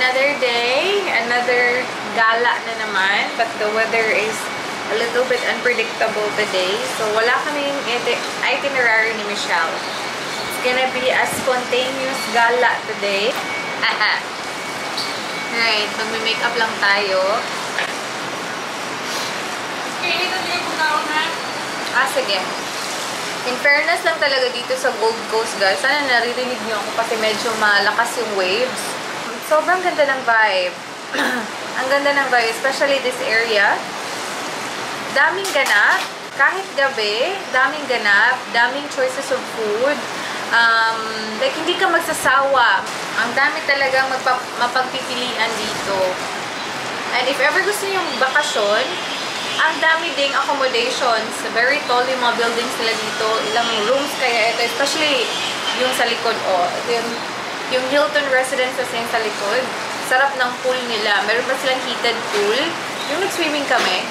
Another day, another gala na naman, but the weather is a little bit unpredictable today. So, wala kaming itinerary ni Michelle. It's gonna be a spontaneous gala today. Right, magme-makeup lang tayo. Sige. In fairness lang talaga dito sa Gold Coast, guys. Sana naririnig niyo ako kasi medyo malakas yung waves. Sobrang ganda ng vibe. Ang ganda ng vibe, especially this area. Daming ganap. Kahit gabi, daming ganap. Daming choices of food. Like, hindi ka magsasawa. Ang dami talagang mapagpipilian dito. And if ever gusto niyo yung bakasyon, ang dami ding accommodations. Very tall yung mga buildings nila dito. Ilang rooms kaya ito. Especially yung sa likod. Yung Hilton Residences yung sa likod. Sarap ng pool nila. Meron pa silang heated pool. Yung nag-swimming kami.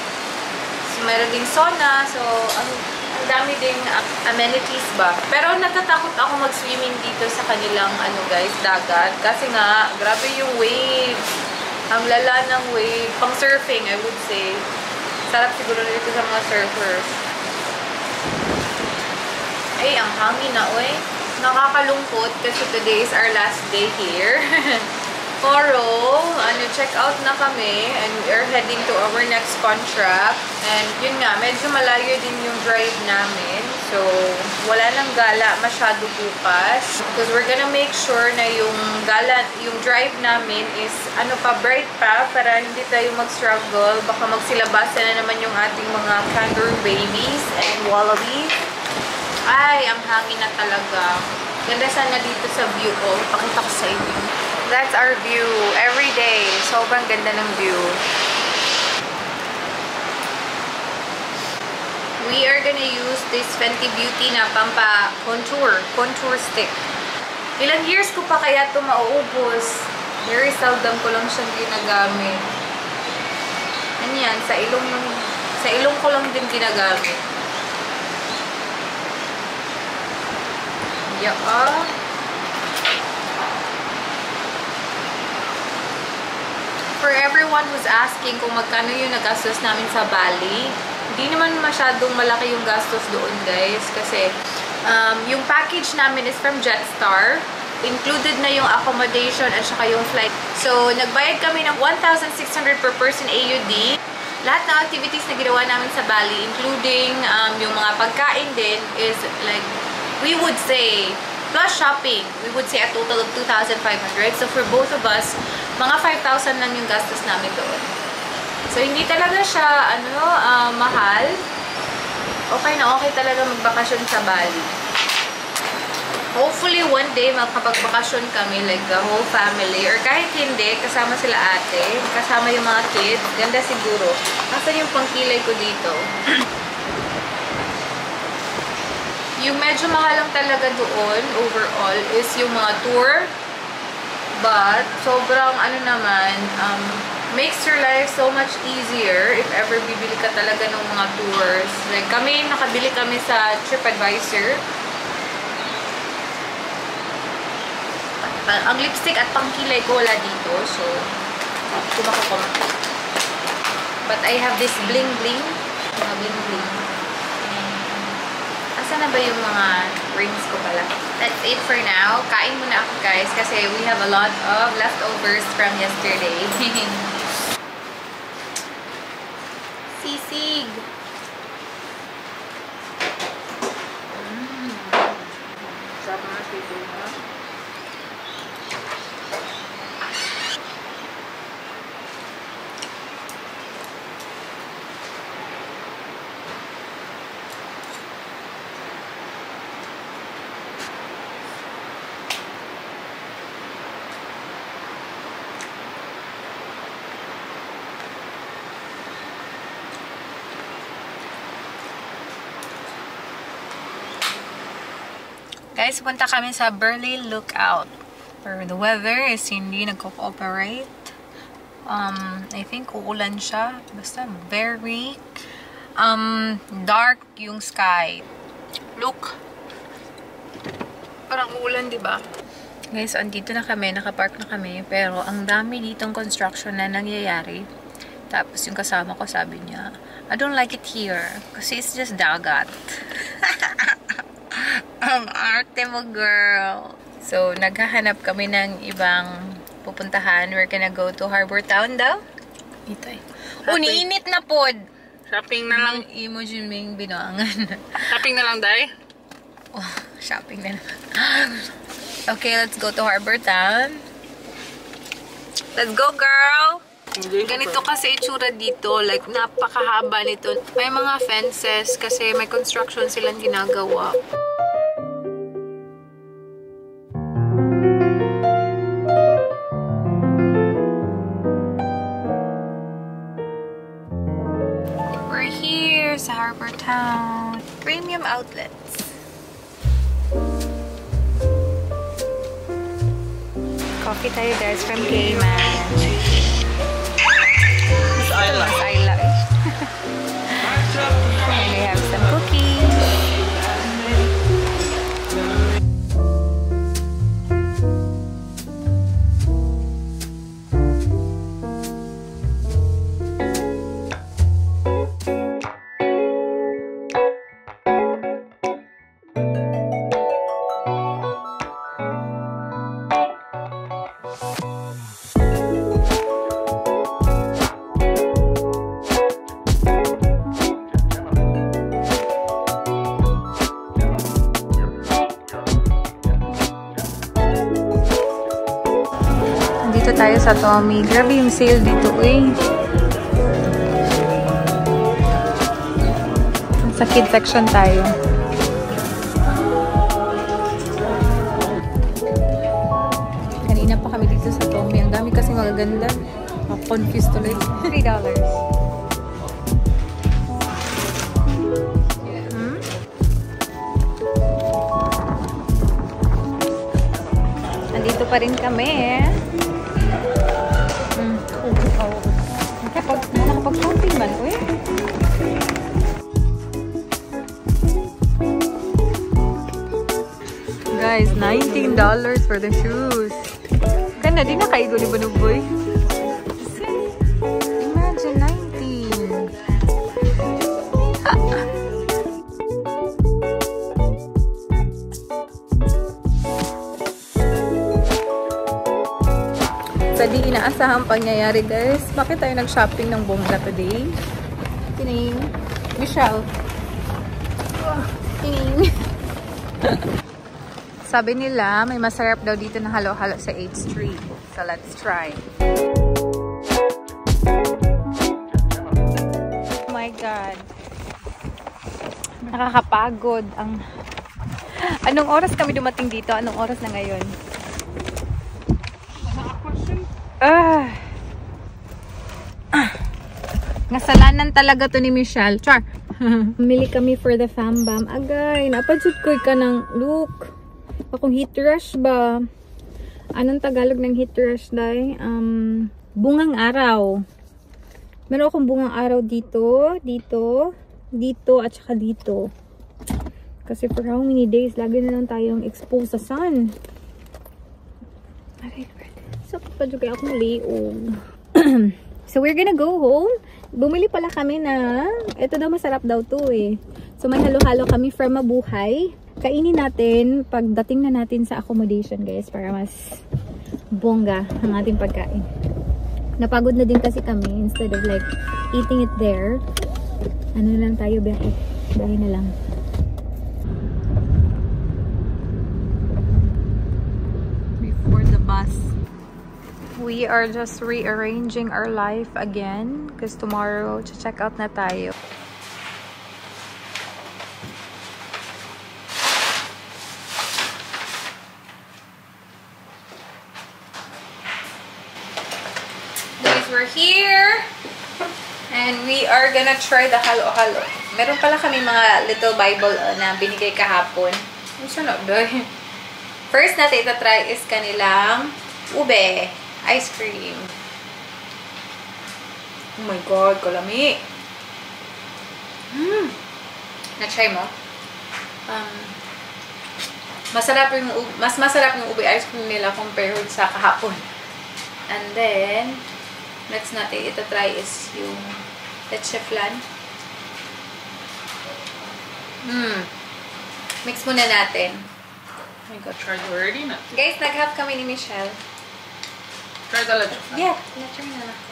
So, meron ding sauna. So, ang dami ding amenities ba. Pero natatakot ako mag-swimming dito sa kanilang guys, dagat. Kasi nga, grabe yung waves. Ang lala ng wave. Pang surfing, I would say. Sarap siguro dito sa mga surfers. Ay, ang hangin na, oy. Nakakalungkot kasi today is our last day here. Tomorrow, check out na kami and we are heading to our next contract. And yun nga, medyo malayo din yung drive namin. So, wala nang gala masyado bukas. Because we're gonna make sure na yung drive namin is bright pa para hindi tayo mag-struggle. Baka magsilabasan na naman yung ating mga kangaroo babies and wallabies. Ay, ang hangin na talaga. Ganda sana dito sa view ko. Pakita ko sa inyo. That's our view every day. Sobrang ganda ng view. We are gonna use this Fenty Beauty na contour stick. Ilang years ko pa kaya ito mauubos. Very seldom ko lang siyang ginagamit. Ano yan? Sa ilong ko lang din ginagamit. Yeah. For everyone who's asking kung magkano yung nagastos namin sa Bali, hindi naman masyadong malaki yung gastos doon, guys. Kasi yung package namin is from Jetstar. Included na yung accommodation at saka yung flight. So, nagbayad kami ng 1,600 per person AUD. Lahat ng activities na ginawa namin sa Bali, including yung mga pagkain din, is like, we would say, plus shopping, we would say a total of 2,500. So, for both of us, mga 5,000 lang yung gastos namin doon. So, hindi talaga siya, mahal. Okay na okay talaga magbakasyon sa Bali. Hopefully, one day, makapagbakasyon kami, like the whole family. Or kahit hindi, kasama sila ate, kasama yung mga kids. Ganda siguro. Nasaan yung pangkilay ko dito? Yung medyo mahal lang talaga doon, overall, is yung mga tour. But, sobrang makes your life so much easier if ever bibili ka talaga ng mga tours. Like, nakabili kami sa TripAdvisor. Ang lipstick at pangkilay ko wala dito. So, kumakukumak. But I have this bling-bling. Mga bling-bling. Asan na ba yung mga rings ko pala? That's it for now. Kain muna ako, guys, kasi we have a lot of leftovers from yesterday. Sisig! Sarap na sisig, ha? Guys, punta kami sa Burley Lookout. Pero the weather is hindi nagko-cooperate. I think uulan siya. Basta very dark yung sky. Look. Parang uulan, di ba? Guys, andito na kami, nakapark na kami, pero ang dami ditong construction na nangyayari. Tapos yung kasama ko sabi niya, I don't like it here kasi it's just dagat. Ang arte mo, girl. So, naghahanap kami ng ibang pupuntahan. We're gonna go to Harbor Town daw. Dito eh. Uniinit na pod. Shopping na lang. Emoji ming binuangan. Shopping na lang, Day. Oh, shopping na naman. Okay, let's go to Harbor Town. Let's go, girl! Ganito kasi itsura dito. Like, napakahaba nito. May mga fences kasi may construction silang ginagawa. We're here sa Harbor Town. Premium outlets. Coffee tayo guys from Cayman. Mas Ayla eh. And we have some cookies. Dito tayo sa Tommy. Grabe yung sale dito eh. Sa kids section tayo. Kanina pa kami dito sa Tommy. Ang dami kasi magaganda. Confused tuloy. $3. Nandito pa rin kami eh. Nakapag-shopping man ko eh. Guys, $19 for the shoes. Kana, di na kaigo ni Banuboy. Imagine, 19. Sa di inaasahang pangyayari guys, bakit tayo nag-shopping ng bongga today? Tining. Michelle. Tining. Sabi nila, may masarap daw dito na halo-halo sa 8th Street. So let's try. Oh my God. Nakakapagod. Anong oras kami dumating dito? Anong oras na ngayon? Ngasalanan talaga to ni Michelle. Char. Mili kami for the fam bam. Agay, napadsud ko ka ng look. Akong heat rush ba? Anong Tagalog ng heat rush, day? Bungang araw. Meron akong bungang araw dito, dito, dito, at saka dito. Kasi for how many days, lagi na lang tayong exposed sa sun. Okay, so, papadyo akong liog. So, we're gonna go home. Bumili pala kami na, ito daw masarap daw to eh. So, may halo-halo kami from Mabuhay. Kainin natin pagdating na natin sa accommodation guys, para mas bongga ang ating pagkain. Napagod na din kasi kami, instead of like eating it there, ano lang tayo, bahay na lang. Before the bus. We are just rearranging our life again because tomorrow check out na tayo. Guys, we're here and we are gonna try the halo-halo. Meron pala kami mga little Bible na binigay kahapon. Ano na doon? First natin itatry is kanilang ube. Ice cream. Oh my God, kalami. Na-try mo? mas masarap yung ube ice cream nila compared sa kahapon. And then, next natin ito-try is yung leche flan. Mix muna natin. Oh my God, tried already na. Guys, nag-have kami ni Michelle. Try the leche flan. Yeah, na-try na natin.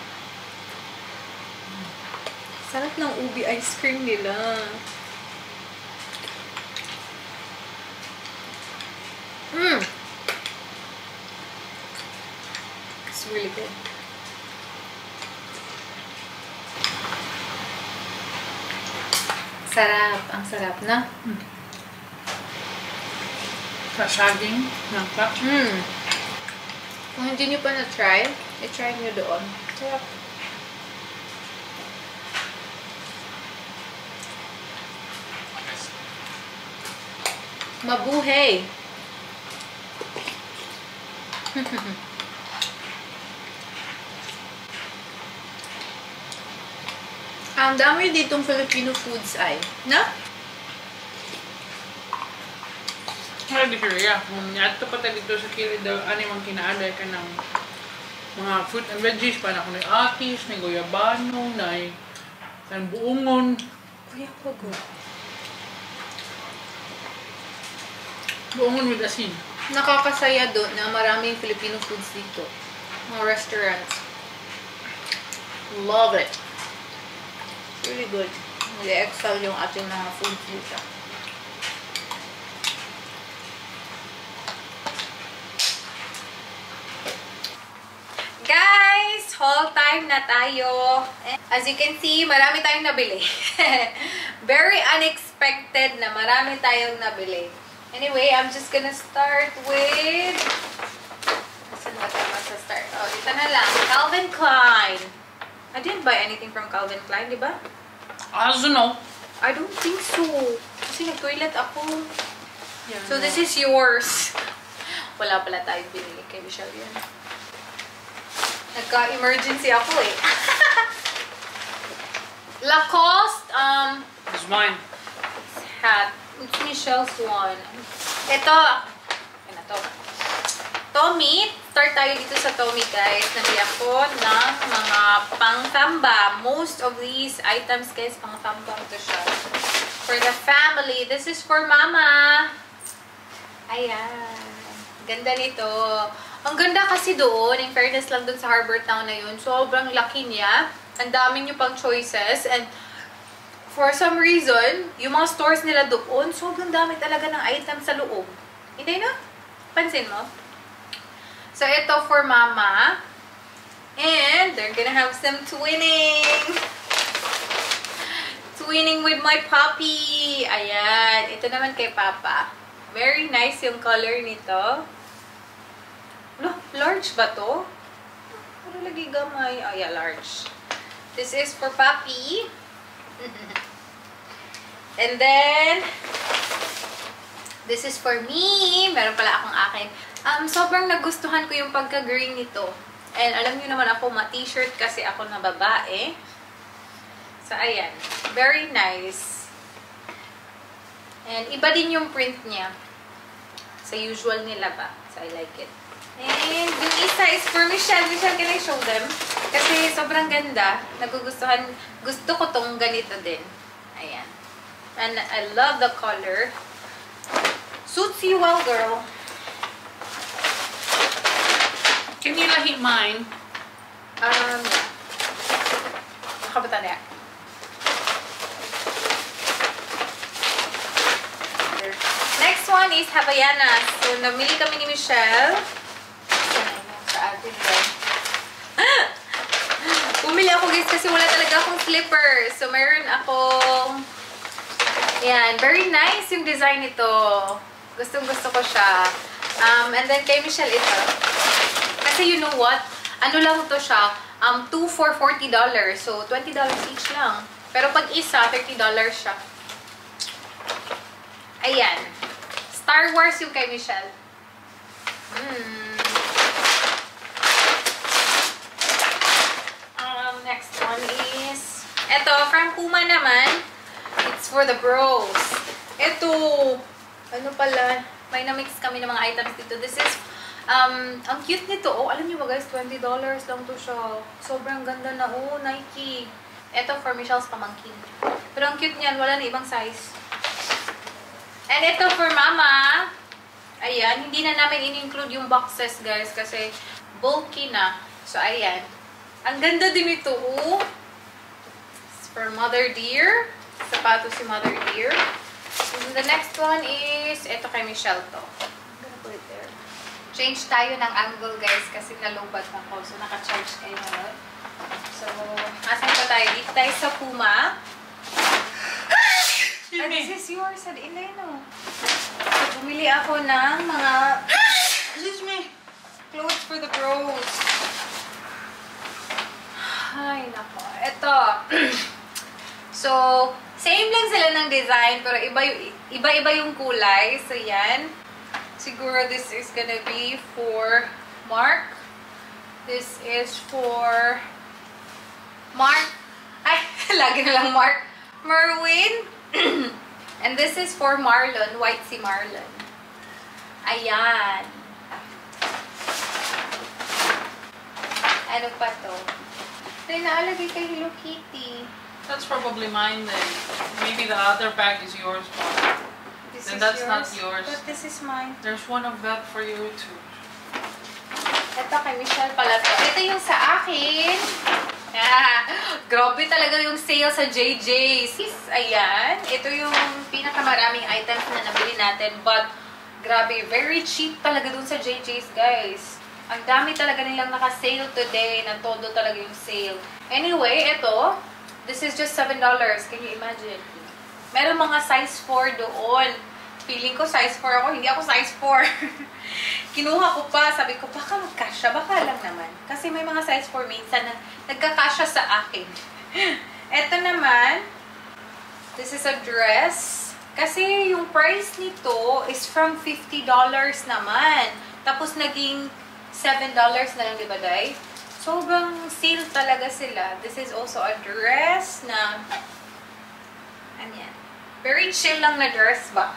Sarap ng ube ice cream nila. It's really good. Sarap. Ang sarap na. Saging ng clutch. Kung hindi nyo pa na-try, i-try nyo doon. Sarap. Mabuhay! Ang dami ditong Filipino foods ay, na? Ay, di siya. Ato pa tayo dito sa kilid daw, mang kinaalay ka ng mga fruit and veggies, pa na ako na atis, may guyabano, na buongon. Kuya ko go. Buongon with asin. Nakakasaya doon na maraming Filipino foods dito. Mga restaurants. Love it. Really good. Nag-excel yung ating mga foods dito. Guys! Haul time na tayo. As you can see, marami tayong nabili. Very unexpected na marami tayong nabili. Anyway, I'm just gonna start with... Saan ba tayo start? Oh, dito na lang. Calvin Klein. I didn't buy anything from Calvin Klein, di ba? I don't know. I don't think so. Kasi nag-toilet ako. Yeah, So, this is yours. Wala pala tayong binili kay Michelle yan. Nagka-emergency ako eh. Lacoste, It's mine. hat. It's Michelle's one. Ito. Ano to? Tommy. Start tayo dito sa Tommy, guys. Nabili ako ng mga pang-tamba. Most of these items, guys, pang-tamba. Ito siya. For the family. This is for mama. Ayan. Ganda nito. Ang ganda kasi doon. In fairness lang doon sa Harbor Town na yun. Sobrang laki niya. Ang dami nyo pang choices. And for some reason, yung mga stores nila doon, sobrang dami talaga ng items sa loob. Hindi na? Pansin mo? So, ito for mama. And, they're gonna have some twinning. Twinning with my puppy. Ayan. Ito naman kay papa. Very nice yung color nito. Look, large ba to? Ano lagi gamay? Oh, yeah, large. This is for puppy. And then, this is for me. Meron pala akong akin. Sobrang nagustuhan ko yung pagka-green nito. And alam niyo naman ako, ma-t-shirt kasi ako na babae. So, ayan. Very nice. And iba din yung print niya. Sa usual nila ba? So, I like it. And yung isa is for Michelle. Michelle, can I show them? Kasi sobrang ganda. Nagugustuhan. Gusto ko tong ganito din. Ayan. And I love the color. Suits you well, girl. Can you lahit mine? Yeah. Nakabata na yan. Next one is Havaianas. So, namili kami ni Michelle. Sa atin yan. Bumili ako, guys, kasi wala talaga akong slippers. So, mayroon akong... Yan. Very nice yung design nito. Gustong-gusto ko siya. And then, kay Michelle ito. Kasi you know what? Ano lang to siya? 2 for $40. So, $20 each lang. Pero pag isa, $30 siya. Ayan. Star Wars yung kay Michelle. Next one is... Ito, from Puma naman. It's for the bros. Ito. Ano pala? May na-mix kami ng mga items dito. This is, ang cute nito. Oh, alam niyo ba guys, $20 lang to siya. Sobrang ganda na. Oh, Nike. Ito for Michelle's pamangkin. Pero ang cute niyan, wala na ibang size. And ito for Mama. Ayan, hindi na namin in-include yung boxes guys kasi bulky na. So, ayan. Ang ganda din ito. Oh. It's for Mother Dear. Sapatos si Mother Dear. And the next one is, ito kay Michelle to. I'm gonna put it there. Change tayo ng angle guys kasi nalobat ako. So, naka-charge kayo ngayon. So, asan pa tayo? Dito tayo sa Puma. And this is yours. Sad inay no. So, bumili ako ng mga Excuse me. clothes for the bros. Ay, nako. Ito. So, same lang sila ng design, pero iba-iba yung kulay. So, yan. Siguro this is gonna be for Mark. This is for Mark. Ay, lagi na lang Mark. Merwin. And this is for Marlon. White si Marlon. Ayan. Ano pa to? Ito naalagay kay Hello Kitty. That's probably mine then. Maybe the other bag is yours. This Then is that's yours, not yours. but this is mine. There's one of that for you too. Ito kay Michelle pala to. Ito yung sa akin. Grabe talaga yung sale sa JJ's. Ayan. Ito yung pinakamaraming items na nabili natin. But, grabe, very cheap talaga dun sa JJ's, guys. Ang dami talaga nilang naka-sale today. Na todo talaga yung sale. Anyway, ito. This is just $7. Can you imagine? Meron mga size 4 doon. Feeling ko size 4 ako. Hindi ako size 4. Kinuha ko pa. Sabi ko, baka magkasya. Baka lang naman. Kasi may mga size 4 minsan na nagkakasya sa akin. Ito naman. This is a dress. Kasi yung price nito is from $50 naman. Tapos naging $7 na lang, diba, Day? Sobrang sale talaga sila. This is also a dress na, ano yan? Very chill lang na dress ba?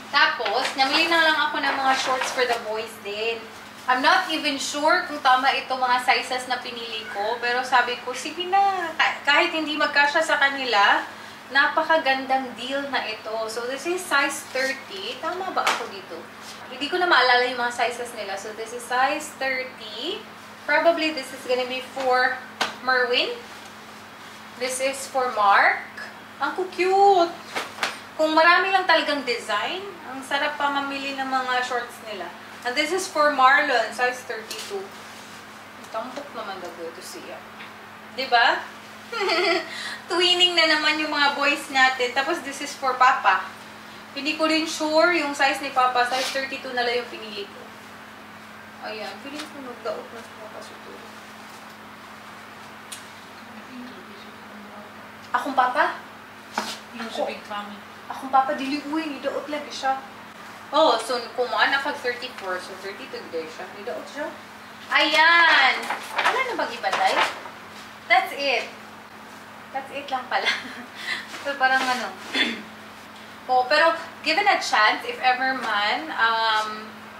Tapos, namili na lang ako ng mga shorts for the boys din. I'm not even sure kung tama ito mga sizes na pinili ko. Pero sabi ko, sige na. Kahit hindi magkasya sa kanila, napakagandang deal na ito. So, this is size 30. Tama ba ako dito? Hindi ko na maalala yung mga sizes nila. So, this is size 30. Probably this is gonna be for Merwin. This is for Mark. Ang cute! Kung marami lang talagang design, ang sarap pa mamili ng mga shorts nila. And this is for Marlon, size 32. Tampok naman daw ito siya. Diba? Twinning na naman yung mga boys natin. Tapos this is for Papa. Hindi ko rin sure yung size ni Papa. Size 32 na lang yung pinili ko. Ayan. Feeling ko nagdaot na sa Papa siguro. Akong Papa? Yung sa big tummy. Akong Papa, dili uwi. Nidaot lagi siya. Oh, so kumaan na kag 34. So 32 day siya. Nidaot siya. Ayan! Wala na bang iba, Day? That's it. That's it lang pala. So parang ano. Oh, pero given a chance, if ever man,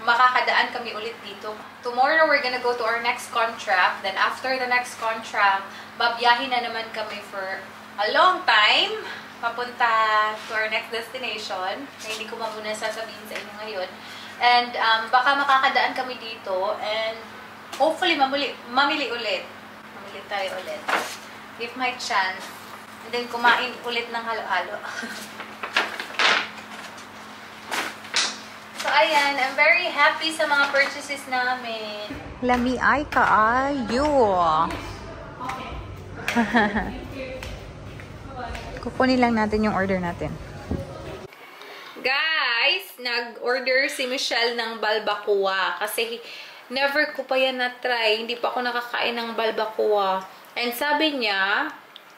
makakadaan kami ulit dito. Tomorrow, we're gonna go to our next contract. Then after the next contract, babiyahin na naman kami for a long time. Papunta to our next destination. Na hindi ko muna sasabihin sa inyo ngayon. And baka makakadaan kami dito. And hopefully, mamili ulit. Mamili tayo ulit. If my chance. And then kumain ulit ng halo-halo. So, ayan. I'm very happy sa mga purchases namin. Lami ay kaayo. Kukunin lang natin yung order natin. Guys, nag-order si Michelle ng balbacoa. Kasi never ko pa yan na-try. Hindi pa ako nakakain ng balbacoa. And sabi niya,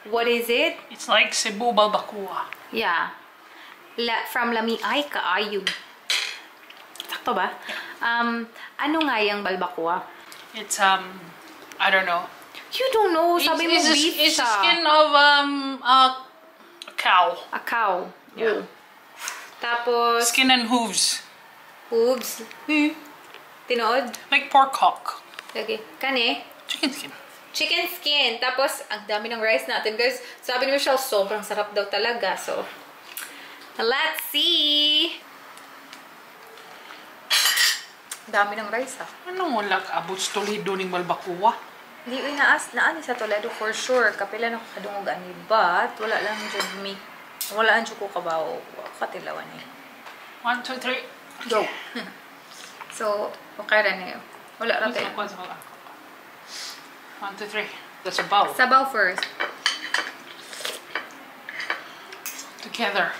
what is it? It's like Cebu balbacoa. Yeah. From Lami ay kaayo. Sakto ba? Ano nga yung balbacoa? It's, I don't know. You don't know. Sabi mo beef It's the siya. skin of, a cow. A cow. Yeah. Tapos, Skin and hooves. Oops. Tinood. Like pork hock. Lagi. Kani? Chicken skin. Chicken skin. Tapos, ang dami ng rice natin. Guys, sabi ni Michelle, sobrang sarap daw talaga. So, let's see. Dami ng rice, ha? Ano wala abot sa Toledo ning Balbacoa? Hindi, naani sa Toledo for sure. Kapila na kadungog ani. But, wala lang dyan meat. Wala ang ko kabaw. Katilawan eh. 1, 2, 3. Go. So, okay rin eh. Wala rin tayo. 1, 2, 3. That's a bowl. Sabaw first. Together.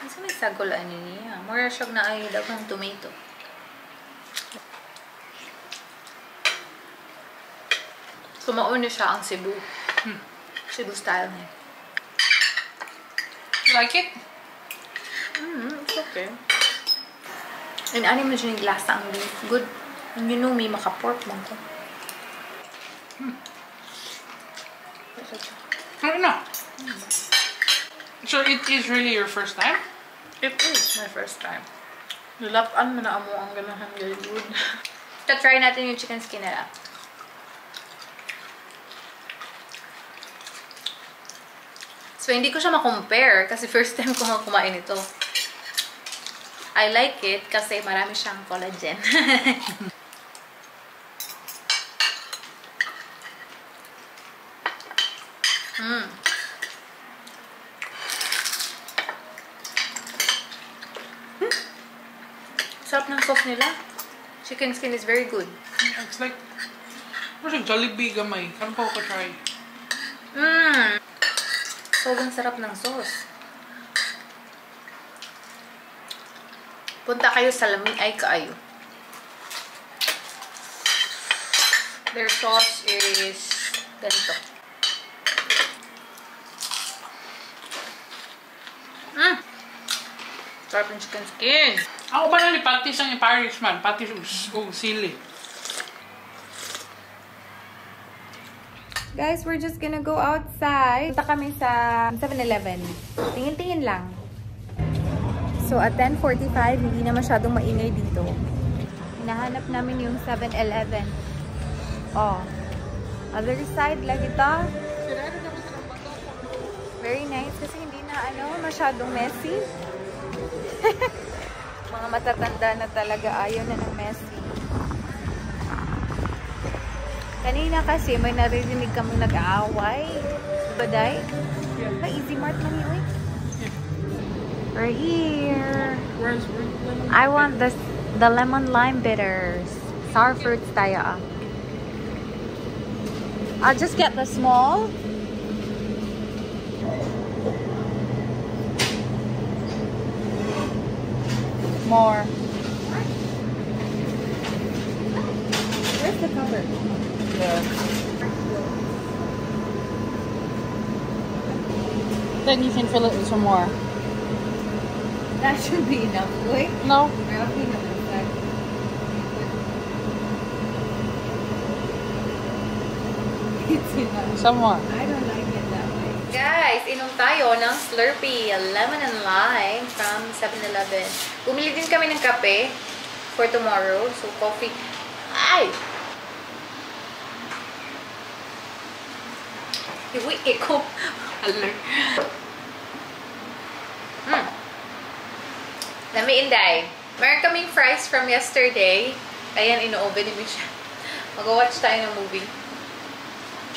Isa may sagulan niya. Mura siyang naayod ako ng tomato. Kumauna siya ang Cebu. Cebu style niya. You like it? It's okay. And ano mo siya yung lasa ang beef. Good. You know me, maka-pork man ko. I don't know. So it is really your first time? It is my first time. Nilapaan mo na amo ang ganahan very good. Try natin yung chicken skin nila. So, hindi ko siya ma-compare kasi first time ko kumain ito. I like it kasi marami siyang collagen. Sarap ng sauce nila. Chicken skin is very good. It's like, what's a Jollibee gamay? Ano pa ako try? Sobrang sarap ng sauce. Punta kayo sa Lamig ay kaayo. Their sauce is ganito. Sarap ng chicken skin. Ako ba na ni patis ang Paris man? Patis o sili. Guys, we're just gonna go outside. Punta kami sa 7-Eleven. Tingin-tingin lang. So, at 10:45, hindi na masyadong maingay dito. Hinahanap namin yung 7-Eleven. Oh. Other side, lagi ito. Very nice kasi hindi na masyadong messy. Mga matatanda na talaga ayaw na ng messy. Kanina kasi may naririnig kami nag-aaway. Baday? May Easy Mart man yun. We're here. I want the lemon lime bitters. Sour fruits tayo. I'll just get the small. More. Where's the cover? Then you can fill it with some more. That should be enough. Wait. No? It's enough. Some more. I don't like it that way. Guys, inom tayo ng Slurpee Lemon and Lime from 7-Eleven. Bumili din kami ng kape for tomorrow. So, coffee. Ay! Iwi ko. Alert. Lami Inday. Meron kaming fries from yesterday. Ayan, ino-oven ni Misha. Mag-watch tayo ng movie.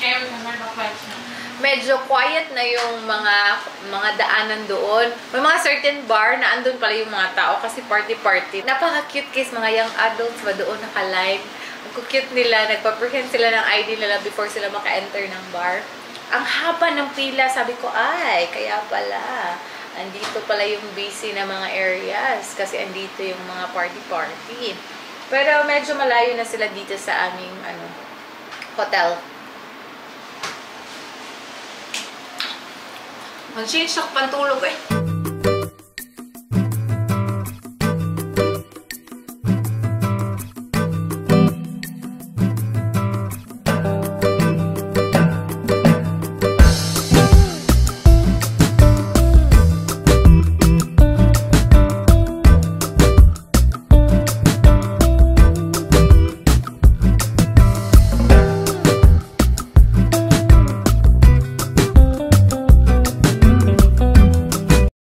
Kaya we can learn the flights now. Medyo quiet na yung mga daanan doon. May mga certain bar na andun pala yung mga tao kasi party-party. Napaka-cute case mga young adults ba doon naka-live. Ang cute nila, nagpa-present sila ng ID nila before sila maka-enter ng bar. Ang haba ng pila, sabi ko, ay, kaya pala. Andito pala yung busy na mga areas kasi andito yung mga party-party. Pero medyo malayo na sila dito sa aming hotel. Mag-change ako pantulog eh.